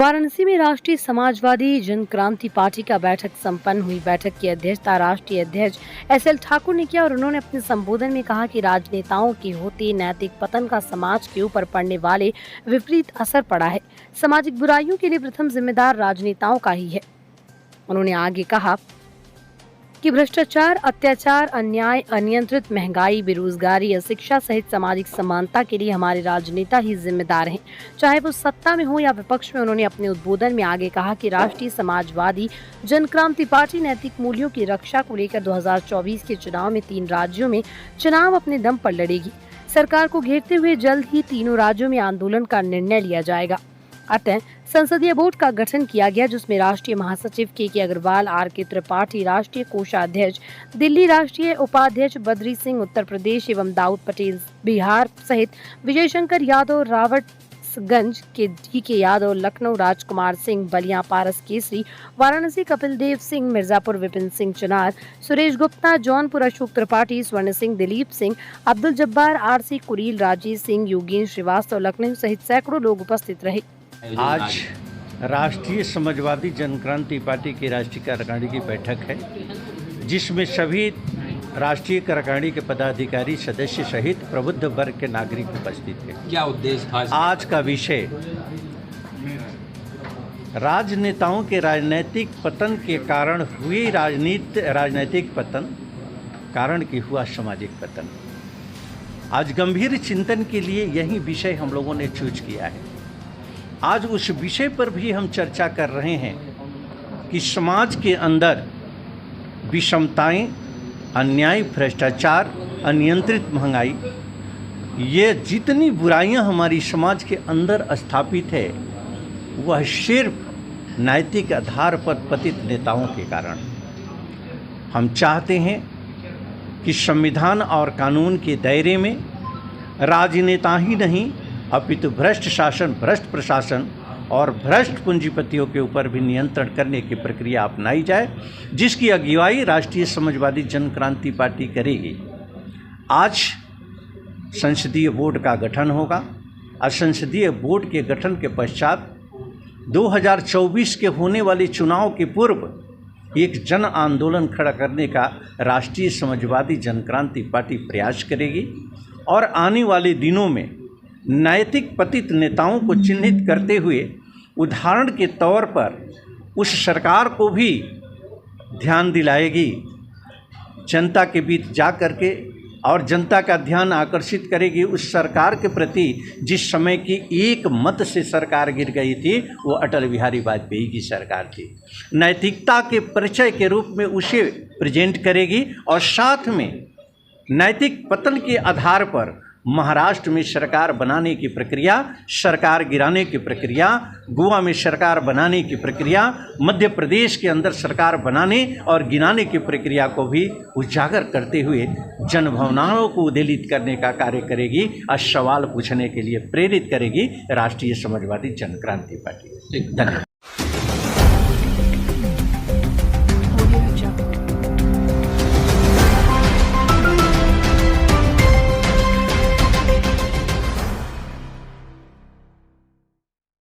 वाराणसी में राष्ट्रीय समाजवादी जन क्रांति पार्टी का बैठक संपन्न हुई। बैठक की अध्यक्षता राष्ट्रीय अध्यक्ष एसएल ठाकुर ने किया और उन्होंने अपने संबोधन में कहा कि राजनेताओं के होते नैतिक पतन का समाज के ऊपर पड़ने वाले विपरीत असर पड़ा है। सामाजिक बुराइयों के लिए प्रथम जिम्मेदार राजनेताओं का ही है। उन्होंने आगे कहा कि भ्रष्टाचार, अत्याचार, अन्याय, अनियंत्रित महंगाई, बेरोजगारी, अशिक्षा सहित सामाजिक समानता के लिए हमारे राजनेता ही जिम्मेदार हैं, चाहे वो सत्ता में हो या विपक्ष में। उन्होंने अपने उद्बोधन में आगे कहा कि राष्ट्रीय समाजवादी जन क्रांति पार्टी नैतिक मूल्यों की रक्षा को लेकर 2024 के चुनाव में 3 राज्यों में चुनाव अपने दम पर लड़ेगी। सरकार को घेरते हुए जल्द ही तीनों राज्यों में आंदोलन का निर्णय लिया जाएगा। अतः संसदीय बोर्ड का गठन किया गया, जिसमें राष्ट्रीय महासचिव के अग्रवाल, आर.के. त्रिपाठी राष्ट्रीय कोषाध्यक्ष, दिल्ली राष्ट्रीय उपाध्यक्ष बद्री सिंह उत्तर प्रदेश एवं दाऊद पटेल बिहार सहित विजय शंकर यादव रावटगंज के डी.के. यादव, लखनऊ राजकुमार सिंह, बलिया पारस केसरी, वाराणसी कपिल देव सिंह, मिर्जापुर विपिन सिंह चुनार, सुरेश गुप्ता, जौनपुर अशोक त्रिपाठी, स्वर्ण सिंह, दिलीप सिंह, अब्दुल जब्बार, आर.सी. कुरील, राजेश सिंह, योगेश श्रीवास्तव, लखनऊ सहित सैकड़ों लोग उपस्थित रहे। आज राष्ट्रीय समाजवादी जनक्रांति पार्टी की राष्ट्रीय कार्यकारिणी की बैठक है, जिसमें सभी राष्ट्रीय कार्यकारिणी के पदाधिकारी सदस्य सहित प्रबुद्ध वर्ग के नागरिक उपस्थित थे। क्या उद्देश्य था? आज का विषय राजनेताओं के राजनीतिक पतन के कारण हुई राजनीतिक पतन, कारण की हुआ सामाजिक पतन। आज गंभीर चिंतन के लिए यही विषय हम लोगों ने चूज किया है। आज उस विषय पर भी हम चर्चा कर रहे हैं कि समाज के अंदर विषमताएं, अन्याय, भ्रष्टाचार, अनियंत्रित महंगाई, ये जितनी बुराइयां हमारी समाज के अंदर स्थापित है, वह सिर्फ नैतिक आधार पर पतित नेताओं के कारण। हम चाहते हैं कि संविधान और कानून के दायरे में राजनेता ही नहीं अपितु भ्रष्ट शासन, भ्रष्ट प्रशासन और भ्रष्ट पूंजीपतियों के ऊपर भी नियंत्रण करने की प्रक्रिया अपनाई जाए, जिसकी अगुवाई राष्ट्रीय समाजवादी जन क्रांति पार्टी करेगी। आज संसदीय बोर्ड का गठन होगा और संसदीय बोर्ड के गठन के पश्चात 2024 के होने वाले चुनाव के पूर्व एक जन आंदोलन खड़ा करने का राष्ट्रीय समाजवादी जन क्रांति पार्टी प्रयास करेगी और आने वाले दिनों में नैतिक पतित नेताओं को चिन्हित करते हुए उदाहरण के तौर पर उस सरकार को भी ध्यान दिलाएगी, जनता के बीच जा कर के, और जनता का ध्यान आकर्षित करेगी उस सरकार के प्रति जिस समय की एक मत से सरकार गिर गई थी, वो अटल बिहारी वाजपेयी की सरकार थी। नैतिकता के परिचय के रूप में उसे प्रेजेंट करेगी और साथ में नैतिक पतन के आधार पर महाराष्ट्र में सरकार बनाने की प्रक्रिया, सरकार गिराने की प्रक्रिया, गोवा में सरकार बनाने की प्रक्रिया, मध्य प्रदेश के अंदर सरकार बनाने और गिराने की प्रक्रिया को भी उजागर करते हुए जनभावनाओं को उद्वेलित करने का कार्य करेगी और सवाल पूछने के लिए प्रेरित करेगी राष्ट्रीय समाजवादी जन क्रांति पार्टी। धन्यवाद।